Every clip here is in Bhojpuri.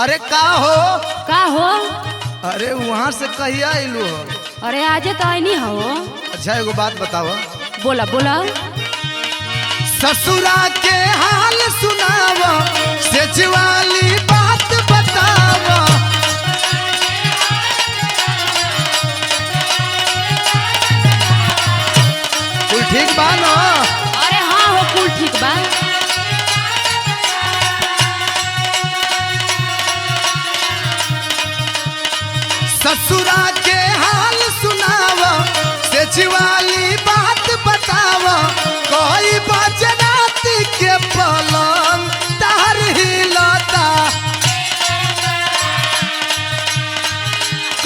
अरे का हो? का हो? अरे वहाँ से कहिया आइलू हो? अरे आजे तो नहीं हो। अच्छा एगो बात बताओ। बोला बोला। ससुरा के हाल सुनावा, सच वाली बात बतावा। कुल ठीक बा ना? अरे हाँ हो, कुल ठीक बा। ससुरा के हाल सुनावा, सच वाली बात बतावा। कोई बजनात के पलंग तार हिलता,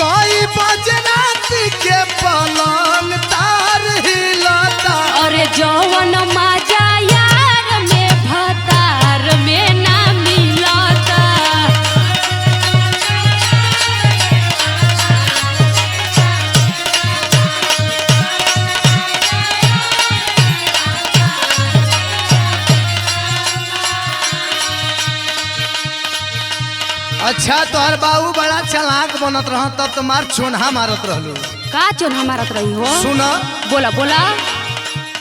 कोई बजनात के पलंग तार हिलता। अरे जौवन मजा यार में भतार में ना मिलता। अच्छा तोहर बाबू बड़ा चालाक बनत रह, तब तुम्हार चोन्हा मारत रहलू। का चोन्हा मारत रही हो? सुन, बोला बोला।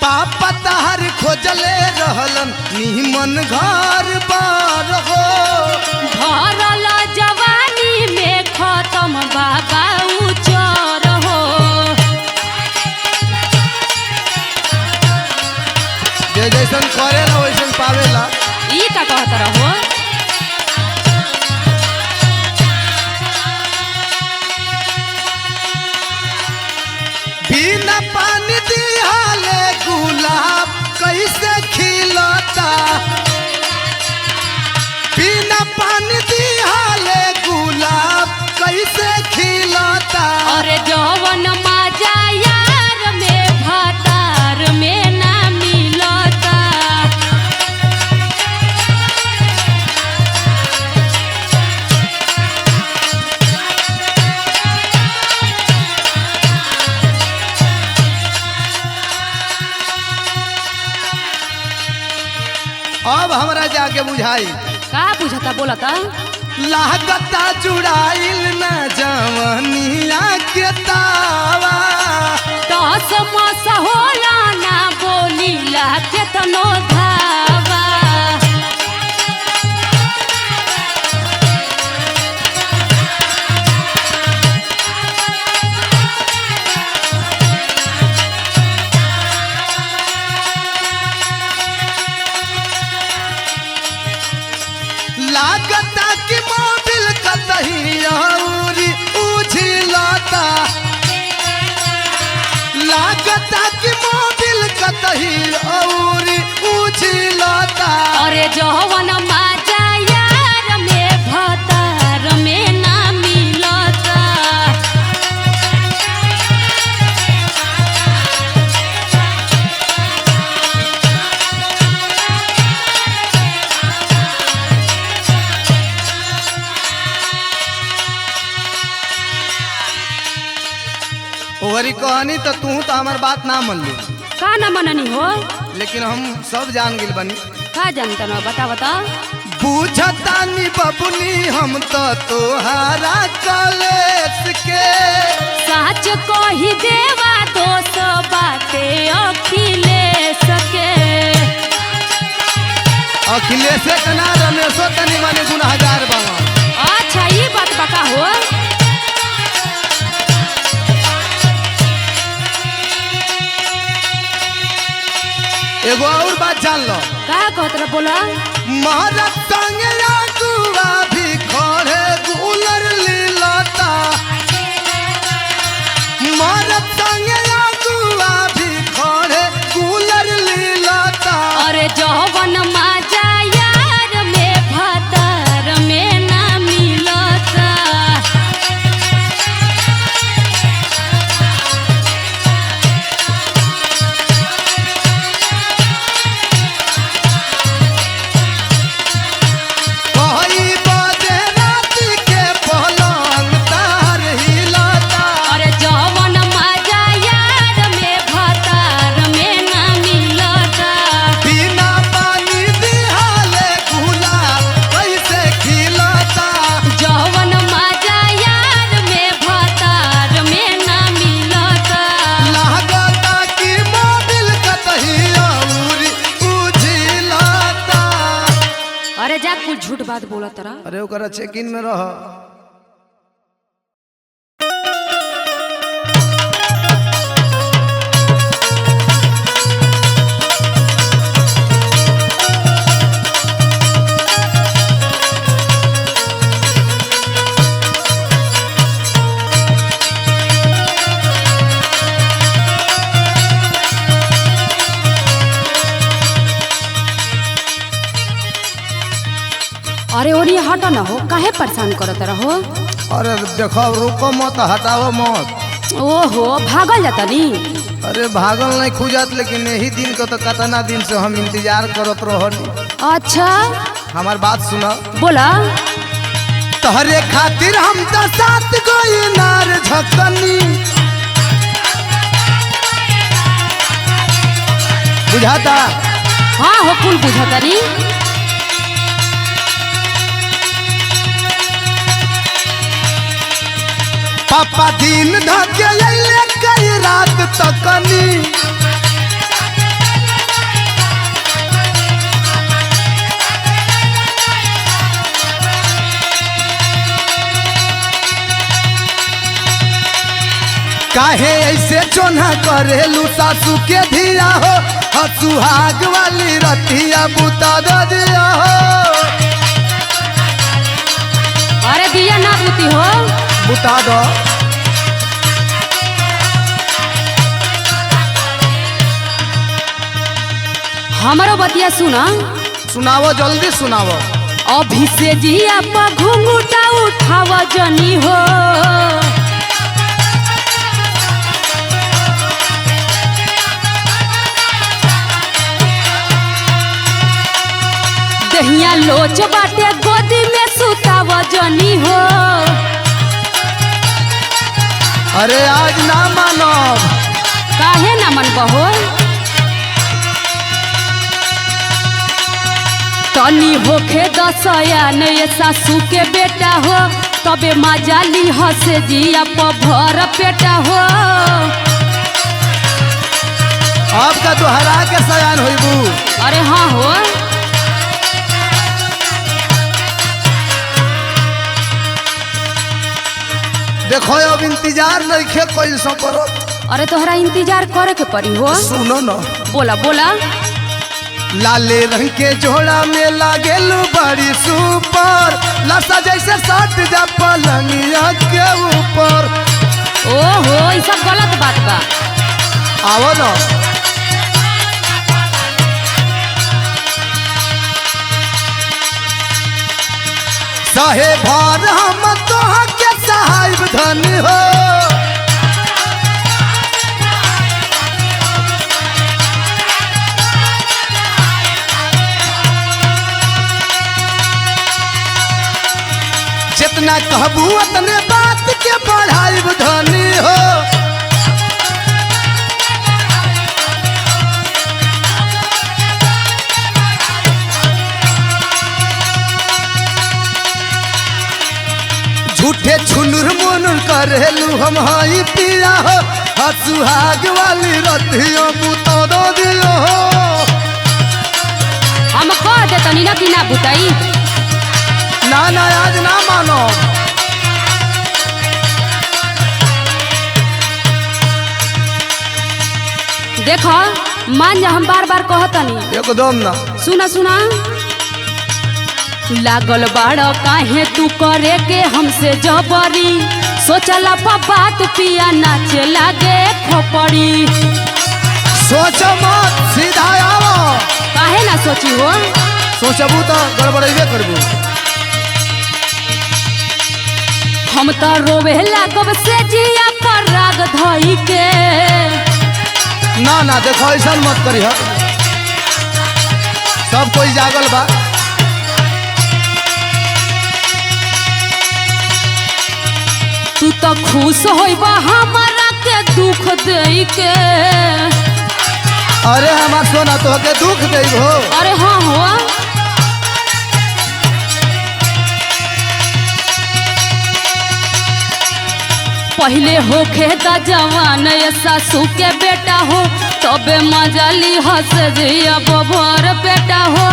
पापा तहर खोजले रहलन निमन घर बार हो। भरल जवानी में खत्म बाबा उचर हो। जे जैसन करेला वैसन पावेला। ई का कहत रहो? बिना पानी दिहाले गुलाब कैसे खिलता, बिना पानी दिहाले गुलाब कैसे खिलता। अरे जौवन मजा यार में भतार में ना मिलता। अब हमरा जाके बुझाई का बुझता बोलता? लागता जुड़ाइल न जवनिया के तावा। दस मस होला ना बोलीला केतनो धावा। लागता कि मोबिल कतही औरी उझिलता, लागता कि मोबिल कतही औरी उझिलता। अरे जौवन मजा यार में भतार में ना मिलता। ओहरी कहानी तो तू तो हमार बात ना मन ली, का ना मननी हो? लेकिन हम सब जान गिल बनी। का जानता न बता बता। बुझता नी बबुनी हम तो तोहारा कलेस के। सच को ही देवा दोष बाते अखिलेश के। अखिलेश के ना रमेशो तनी माने गुनहगार बना। अच्छा ये बात बका हो? एगो और बात जान लो। का कहत रह बोला? महाराज संगे अगुआ भी खड़े गुलर लीलता, महाराज संगे अगुआ भी खड़े गुलर लीलता। अरे जौवन मजा यार में भतार में ना मिलता। कही बजे रात के पलंग तार हिलता, अरे जौवन मजा यार में भतार अरे जा कुछ झूठ बात बोला तरा। अरे ओकरा चेक इन में रह। अरे और ये हटा ना हो, काहे परेशान करत रहो। अरे देखो रुको मत, हटाओ मत। ओहो भागल जाता नी। अरे भागल नहीं खुजत, लेकिन यही दिन को तो कितना दिन से हम इंतजार करत रहनी। अच्छा हमार बात सुनो। बोला। तोहरे खातिर हम तो साथ गई नार झकनी, बुझाता? हाँ हो कुल बुझाता नी। पापा दिन धके अइले कई रात तकनी, काहे ऐसे चोना करेलू सासू के धिया हो, सुहाग वाली रतिया बुता दिया हो। अरे दिया ना बुती हो, बुता दो। हमारो बतिया सुना। सुनावो जल्दी सुनावो। अभी से जिया पर घुंघूटा उठाव जनी हो, दहिया लोच बाटे गोदी में सुताव जनी हो। अरे आज ना मानब। काहे ना मन बहो, तनी होखे दसया ने सासू के बेटा हो, तबे मजाली हसे जिया पर भर पेटा हो। अब का तो हरा के सयान होइबू। अरे हाँ हो। देखो अब इंतजार नहीं खे कोई सो करो। अरे तोहरा इंतजार करे के पड़ी हो। सुनो न। बोला बोला। लाले रंग के जोड़ा में लागेलू बड़ी सुपर, लसा जैसे सट जा पलंगिया के ऊपर। ओहो ये सब गलत बात बा। आओ न। सहे भार हम तोहा के साहिब धन हो, जितना कहबू उतने बात के बढ़ाई धनी हो। झूठे छुनुर मुनुर करेलू हम हाई पिया हो, सुहाग वाली रतियों बुता दो दियो हो। हम कह दे तनी ना कि ना बुताई। ना ना आज ना मानो। देखो मान जा, हम बार बार कहतनी। एकदम ना। सुना सुना। लागल बाड़ काहे तू करे के हमसे जबरी, सोचला पर बात पिया नाचे लागे खोपड़ी। सोचो मत, सीधा आओ। काहे ना सोची हो, सोचबू तो गड़बड़ेबे करबू। हम तो रोवे लागब से जिया पर राग धई के। ना ना देखो ऐसा मत करी हो, सब कोई जागल बा। तू तो खुश होइबा हमारा के दुख दई के। अरे हमार सोना तो के दुख देब हो। अरे हाँ हो। पहले होखे त जवान सासू के बेटा हो, तबे मजाली हंस जिया बबर बेटा हो।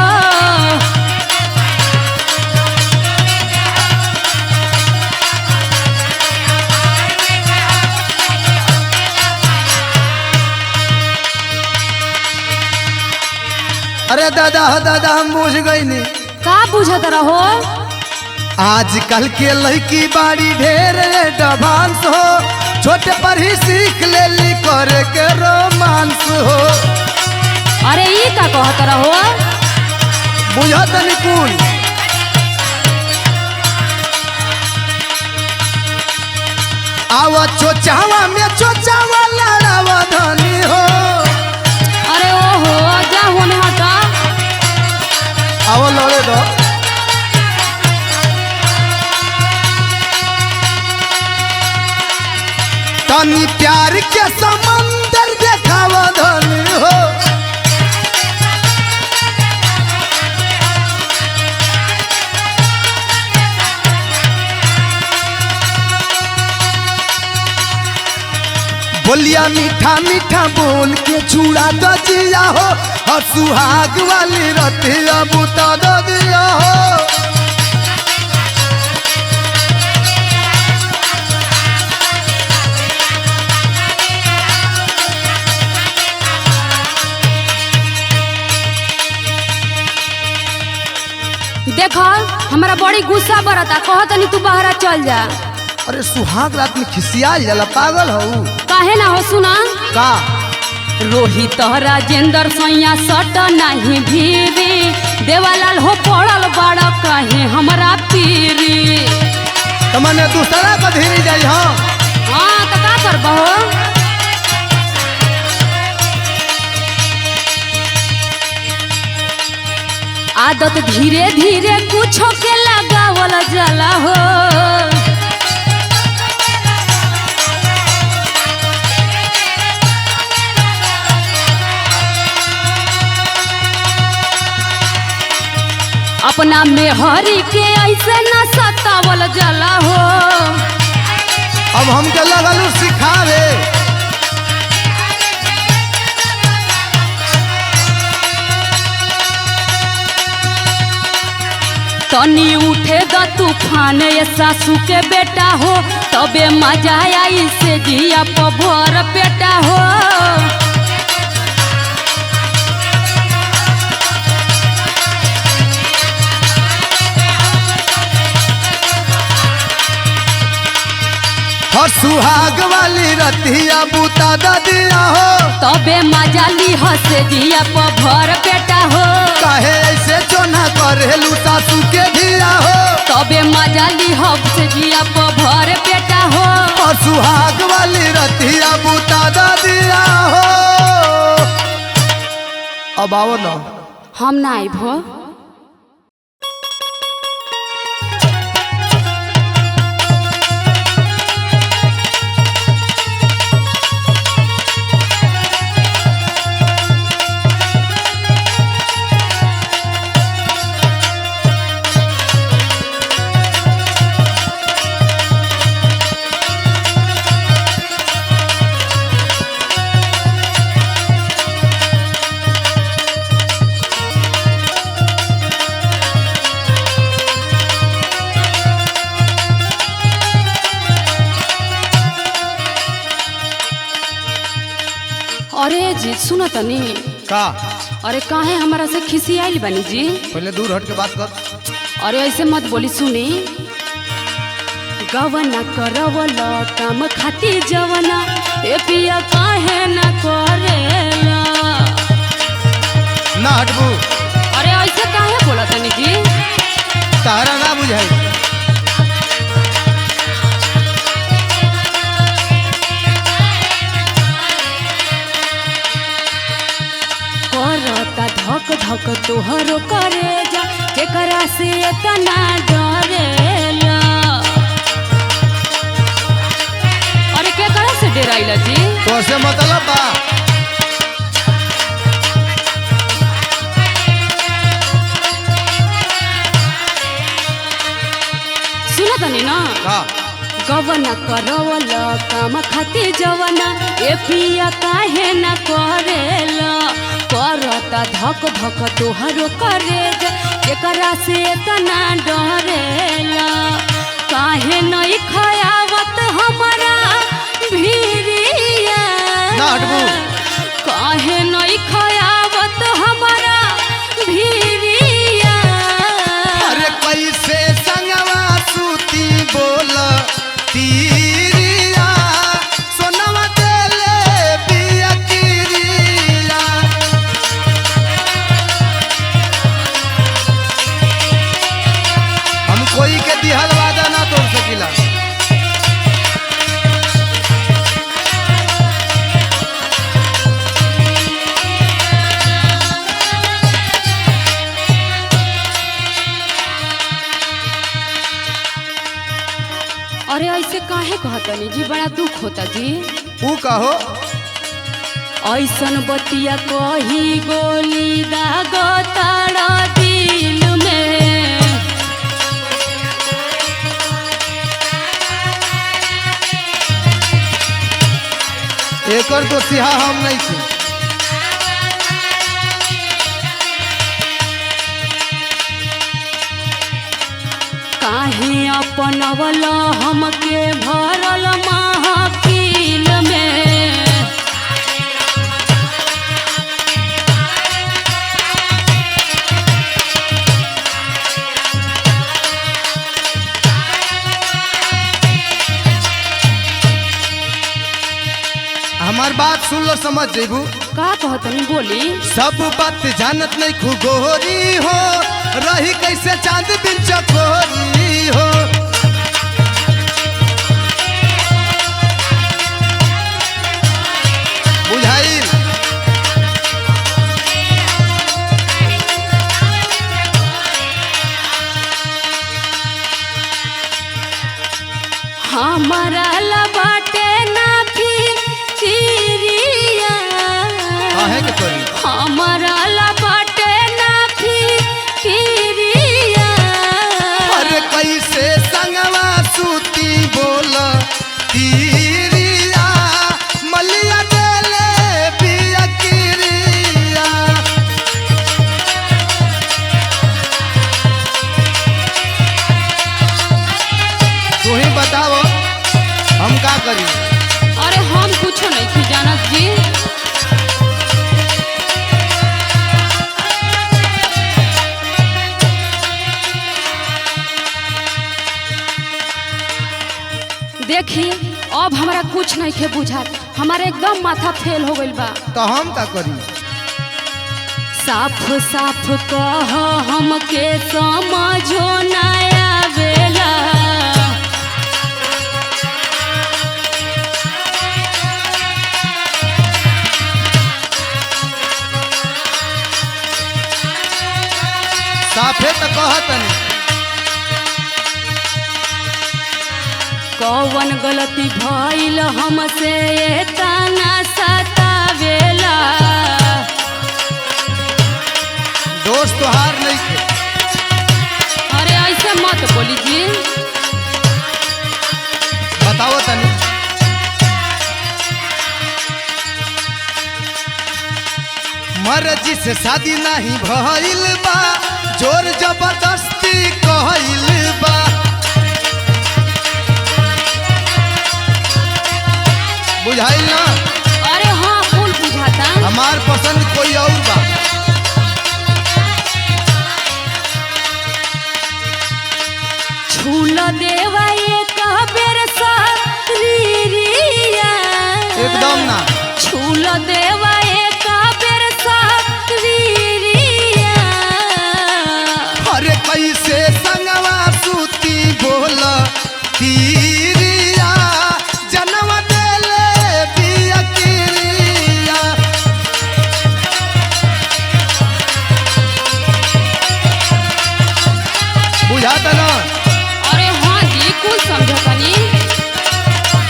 अरे दादा हो दादा हम बुझ गई नी। का बुझत रहो? आजकल के लड़की बाड़ी ढेर एडवांस हो, छोटे पर ही सीख ले करे के रोमांस हो। अरे ई का कहत रहो? बुझत निकुल आवा चोचावा में चोचावा लड़ावा धनी हो। अरे ओहो जा होने हटा। आओ लड़े दो। तनी प्यार के समंदर देखावा धनी हो। बोलिया मीठा मीठा बोल के छुड़ा दो दिया हो, और सुहाग वाली रतिया बुता दो दिया हो। देखो हमारा बड़ी गुस्सा बरता, कहत नहीं तू बाहर चल जा। अरे सुहाग रात में खिसिया जाला, पागल हो काहे ना हो? सुना का रोहित राजेंद्र सैया सट नहीं भीरी, देवालाल हो पड़ल बड़ा कहे हमरा पीरी। तमने दूसरा का धीरे जाई। हाँ तो का करबहो? आदत धीरे धीरे कुछो के लगावल जाला हो। अपना मेहरी के ऐसे न सतावल जाला हो। अब हमके लगल सिखावे। तनी उठे द तूफान ये सासू के बेटा हो, तबे मजा आई से जिया पभर बेटा हो। और सुहाग वाली रतिया बुता दिया हो, तबे मजा ली हसे जिया पभर बेटा हो। काहे ऐसे चोना करेलू सासू के धिया हो, तबे मजा ली हसे जिया पभर बेटा हो। और सुहाग वाली रतिया बुता दिया हो। अब आओ ना। हम ना आइब हो। अरे जी सुनो तनी का। अरे काहे हमारा से खिसी आइल बनी जी? पहले दूर हट के बात कर। अरे ऐसे मत बोली, सुनी। गवना करवल काम खाती जवना, ए पिया काहे ना करेला? ना हटबू। अरे ऐसे काहे बोला तनी जी? तारा ना बुझाई। करता धक धक तोहरो करे जा, केकरा से इतना डरेला? अरे केकरा से डराइला जी? तो से मतलब बा। सुनो तनी ना। का गवना करवल काम खाती जवना, ए पिया काहे ना करेला? करता धक धक तोहरो करे जा, केकरा से इतना डरेला? काहे नहीं खयावत हमारा भीरिया? ना हटबू। काहे नहीं खयावत हमारा कहतनी जी, बड़ा दुख होता जी। ऊ कहो। ऐसन बतिया कही गोली दागो तारा दिल में। एकर तो सिहा हम नहीं थी। काहे अपनवल हमके भरल महफिल में। हमार बात सुन लो, समझ जेबू। का कहतनी बोली। सब बात जानत नहीं खुगोरी हो, रही कैसे चांद बिन चकोरी हो। बुझाई। हमारा लबाटे ना फिरिया। काहे के करी। हमारा लबाटे ना फिरिया। अरे कैसे संगवा सूती बोल तीरिया, मलिया देले बिया किरिया। तू ही बताओ हम का करी। अरे हम कुछो नहीं थी जानत जी। देखी अब हमारा कुछ नहीं थे बुझात, हमारा एकदम माथा फेल हो गइल बा। तो हम का करी। साफ साफ कह हमके समझो ना आवेला। साफे तो कहतनी। कौन गलती भइल हमसे तना सतावेला। दोस्त तोहार नहीं थे। अरे ऐसे मत बोली जी। बताओ तनी। मर्जी से शादी नहीं भइल बा, जोर जबरदस्ती कहल बा। बुझाइल ना। अरे हाँ फूल बुझाता। हमार पसंद कोई और बा। छूल देवा एक बेर शरीरिया। एकदम ना। छूल देवा एक बेर शरीरिया। अरे कैसे संगवा सूती बोल तीरिया, जनवा देले बिया किरिया। बुझाता ना। अरे हाँ जी कुछ समझतनी।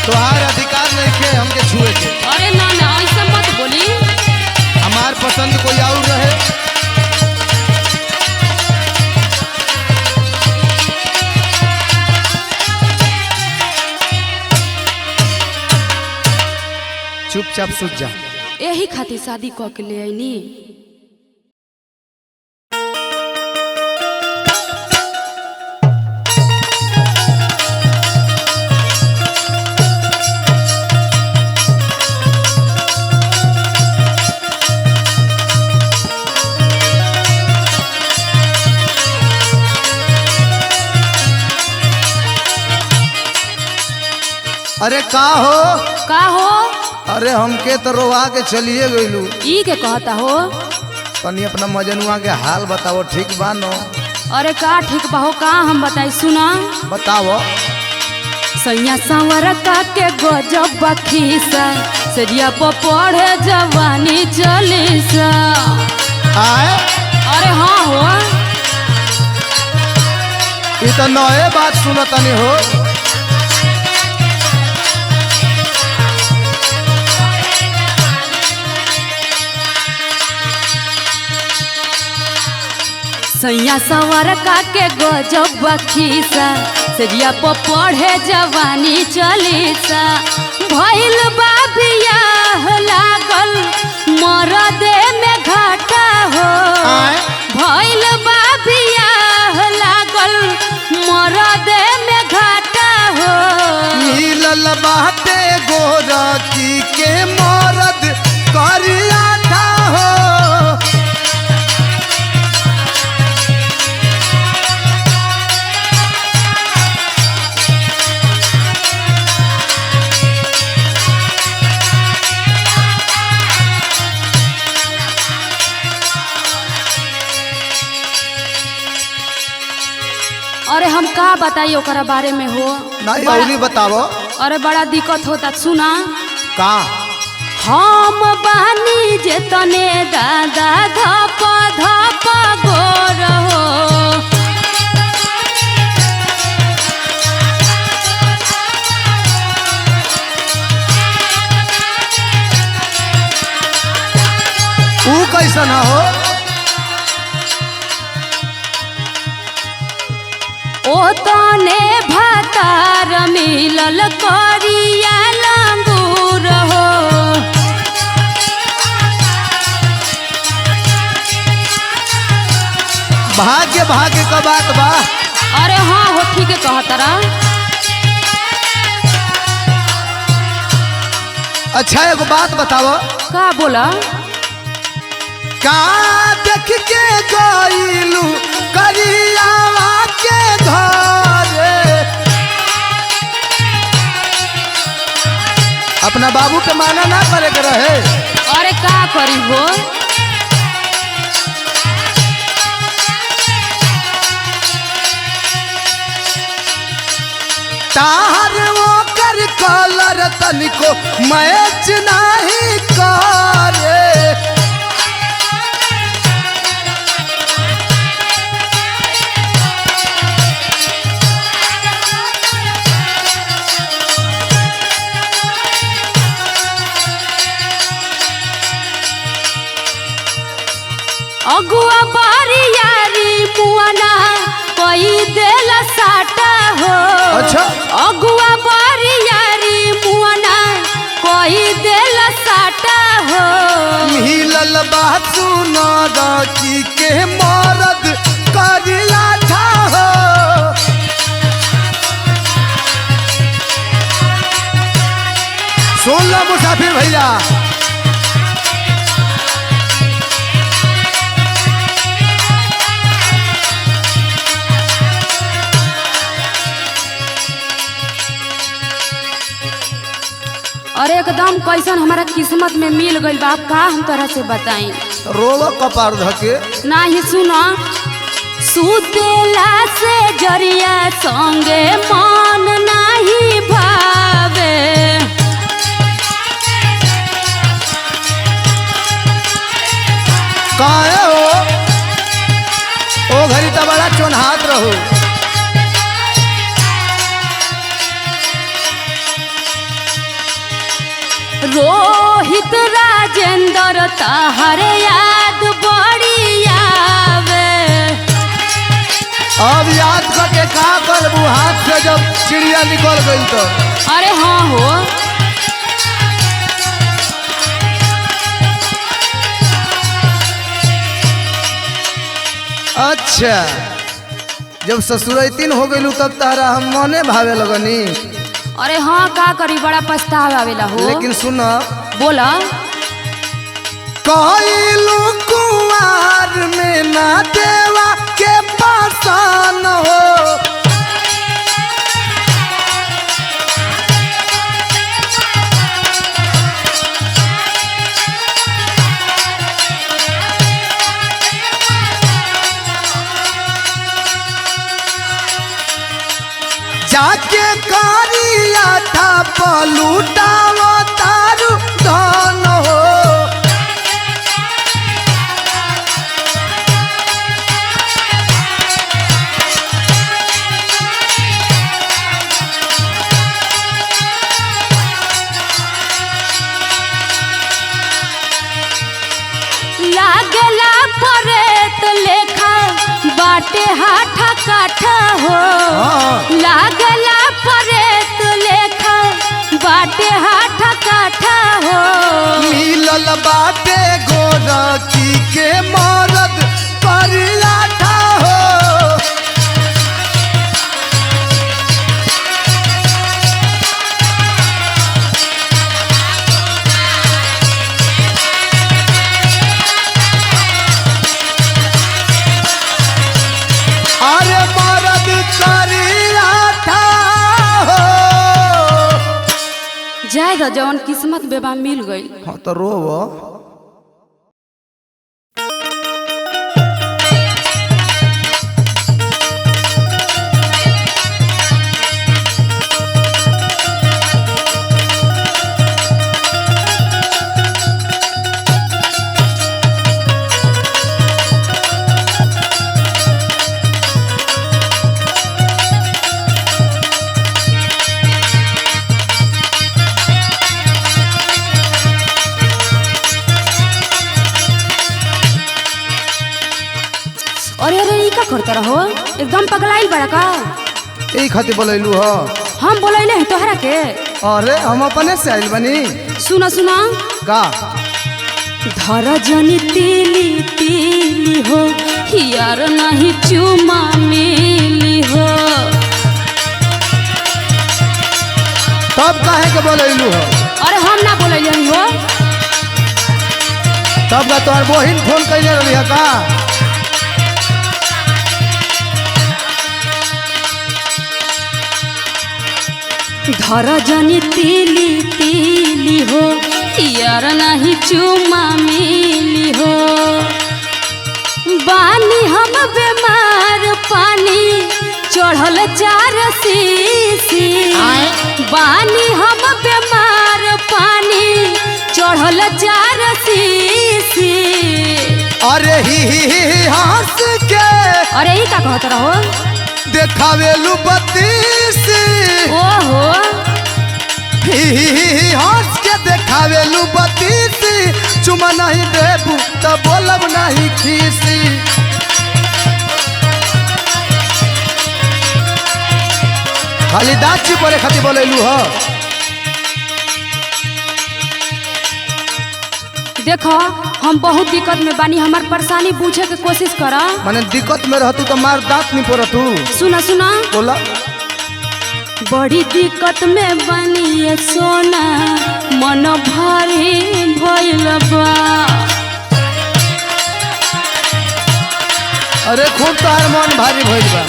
तोहार अधिकार नहीं के हमके छुए के। अरे ना ना ऐसा मत बोली। हमार पसंद कोई और रहे। चुपचाप सूझ जा। यही खातिर शादी कऽ के ले आईनी। अरे का हो। का हो। अरे हमके तो रोवा के चलिए गइलू। ई के कहता हो। तनी अपना मजनुआ के हाल बताओ, ठीक बा नो। अरे का ठीक बा हो, का हम बताई सुना। बताओ। सैया सांवर का के गजब बखीसा, सरिया पर पढ़े जवानी चलीसा। आए। अरे हाँ हो। ये तो नए बात सुनतनी हो। सैया सवर का के गजब बखीसा सरिया पर पढ़े जवानी चलीसा भइल बा बियाह लागल मरदे में घाटा हो भइल बा बियाह लागल मरदे में घाटा हो मिलल बाटे गोरकी के मरद करिया था हो अरे हम का बताई ओकरा बारे में हो नहीं औरी बतावो। अरे बड़ा दिक्कत होता सुना का हम बानी जे तने दादा धप धप गोर हो ऊ कैसन हो ओ तने भातार मिलल करिया लंगूर हो भाग्य भाग्य का बात बा। अरे हाँ हो ठीक है कहतरा अच्छा एगो बात बतावो। का बोला का देख के गइलू करियावा के घरे अपना बाबू के माना ना करे के रहे। अरे का करी हो तार वो कर कलर तनिको मैच नहीं करे अगुआ बारी यारी मुआना कोई देल साटा हो अच्छा अगुआ बारी यारी मुआना कोई देल साटा हो मिलल बात सुना राखी के मरद करिया था हो सुन लो मुसाफिर भैया अरे एकदम कैसन हमारा किस्मत में मिल गई बा का हम तरह से बताई रोवा कपार धके नाही सुना सुतेला से जरिया संगे मन नाही भावे काहे हो ओ घड़ी तो बड़ा चोनहात रहो रोहित राजेंद्र तहर याद बड़ी आवे अब याद करके का करबू हाथ से जब चिड़िया निकल गई तो अरे हाँ हो अच्छा जब ससुरैतीन हो गई तब तारा हम मने भावे लगनी अरे हाँ का करी बड़ा पछतावा आवेला हो लेकिन सुन बोला कहलू कुंवार में ना देवा के पासान हो जाके कारिया था पलूटावा तारू धन हो लागला परेत लेखा बाटे हाथा काठा हो हाँ। लागला परेत लेखा बाटे हाथा काठा हो मिलल बाटे गोरखी के मरद करियाठा हो अरे मरद करियाठा हो जाए द जवन किस्मत बेबा मिल गई। हाँ तो रोव अरे अरे ई का करता रहो एकदम पगलाइल बड़ा का। यही खातिर बोलैलू हो। हम बोलैले हैं तोहरा के। अरे हम अपने से आइल बनी। सुना सुना का धर जनी तीली तीली हो यार नहीं चुमा मिली हो। तब काहे के बोलैलू हो। अरे हम ना बोलैले हो। तब का तोहर बहिन फोन कैले रही है का। धर जनी तीली तीली हो यार नहीं चुमा मिली हो। बानी हम बीमार पानी चढ़ल 4 सीसी। बानी हम बीमार पानी चढ़ल 4 सीसी। अरे ही हंस के अरे ई का कहत रहो देखावेलू बत्तीसी। ओहो हंस के देखावेलू बत्तीसी। चुमा नहीं देबू तो बोलब नहीं खीसी। खाली दाँत चिपरे खातिर बोलैलू हो। देखो हम बहुत दिक्कत में बानी हमार परेशानी पूछे के कोशिश करा। माने दिक्कत में रहतू तो मार दाँत नहीं पोरतू। सुना सुना बोला बड़ी दिक्कत में बानी ये सोना मन भारी भइल बा। अरे खूब तोहार मन भारी भइल बा।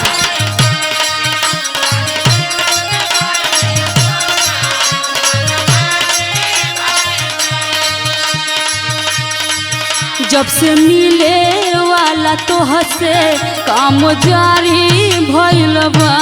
जब से मिले वाला तो हसे काम जारी भइल बा।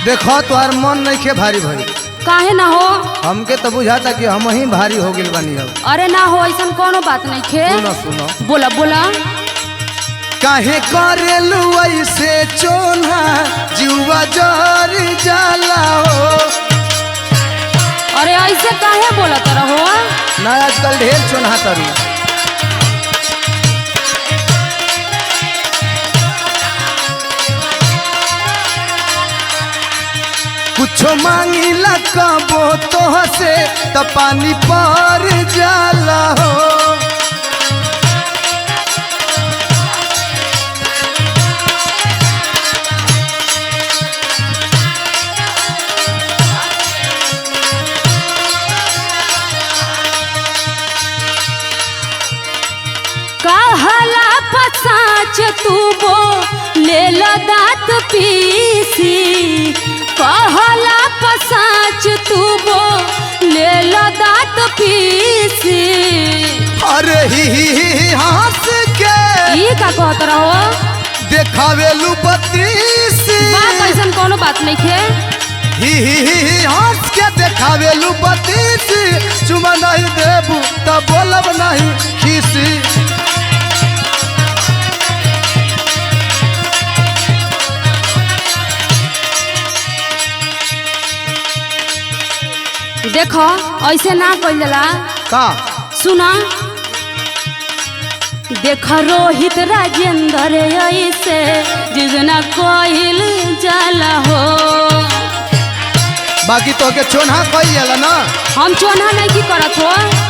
देखो तोहार मन नहीं के भारी भइल। काहे ना हो। हमके तो बुझाता कि हम ही भारी हो गइल बानी अब। अरे ना हो ऐसा कोनो बात नहीं खे। सुनो सुनो बोला बोला काहे करेलू ऐसे चोना जुआ जर जाला हो। अरे ऐसे काहे बोलत रहो। ना आजकल ढेर चोना तरू। कुछो मांगिला कबो तो हसे तो पानी पर जाला हो। कहला पसाच तू बो ले ला दांत पीसी। कहला पसाच तू बो ले ला दांत पीसी। अरे ही हंस के ई का कहत रहो देखावेलू बत्तीसी। बात ऐसा कोनो बात नहीं खे। ही हंस के देखावेलू बत्तीसी। चुमा नहीं देबू तो बोलब नहीं खीसी। देखो ऐसे ना कइल जाला। का सुना देख रोहित राजेंद्र ऐसे जिजना कइल जाला हो। बाकी तो के चोन्हा कही जाला ना। हम चोन्हा नहीं की करत हो।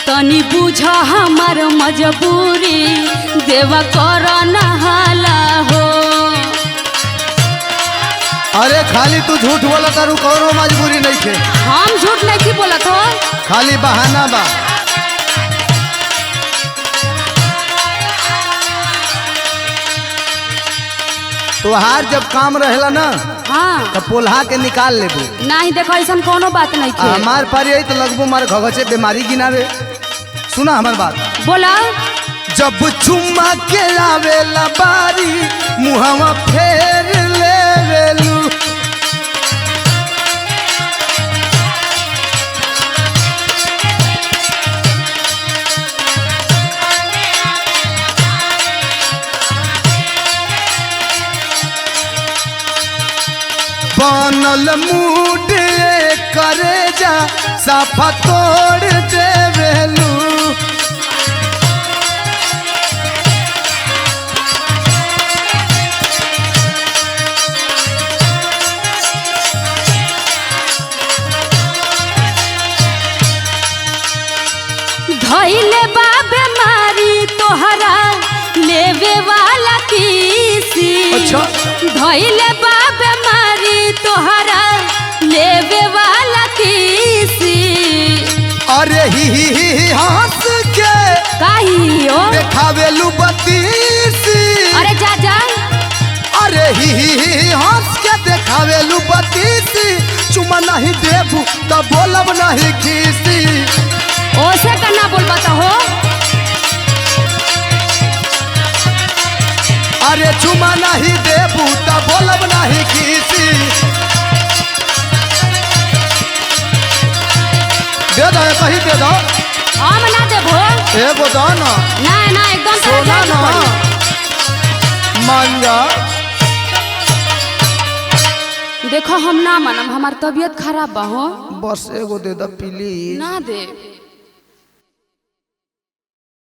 तनी बुझा हमार मजबूरी देवा कर नहाला हो। अरे खाली तू झूठ बोला तारू कौनो मजबूरी नहीं थे। हम झूठ नहीं की बोलत हो। खाली बहाना बा। तोहार जब काम रहेला ना हाँ तो पोल्हा के निकाल लेबू। नहीं देखो ऐसा कोनो बात नहीं थी। हमार पर यही तो लगबू मार घगचे बीमारी गिनावे। सुना हमार बात। बोला जब चुम्मा के आवेला बारी मुहवा फेर लेवेलू। बनल मूड करे जा साफा तोड़ देवेलू। धइले बा बीमारी तोहरा लेवे वाला किसी। अच्छा। धइले बा बीमारी तोहरा लेवे वाला किसी। अरे ही हंस के काहे हो देखावेलू बत्तीसी। अरे जा जा। अरे ही हंस के देखावेलू बत्तीसी। चुमा नहीं देबू तो बोलब नहीं खीसी। ओसे का ना बोल बता हो। अरे चुमा नहीं देबू तो बोलब नहीं खीसी। दे दो कहीं दे दो। हम ना देबो। एगो दो ना। ना एकदम सोना ना मान जा। देखो हम ना मानम हमार तबीयत खराब बा हो। बस एगो दे दो प्लीज। ना दे।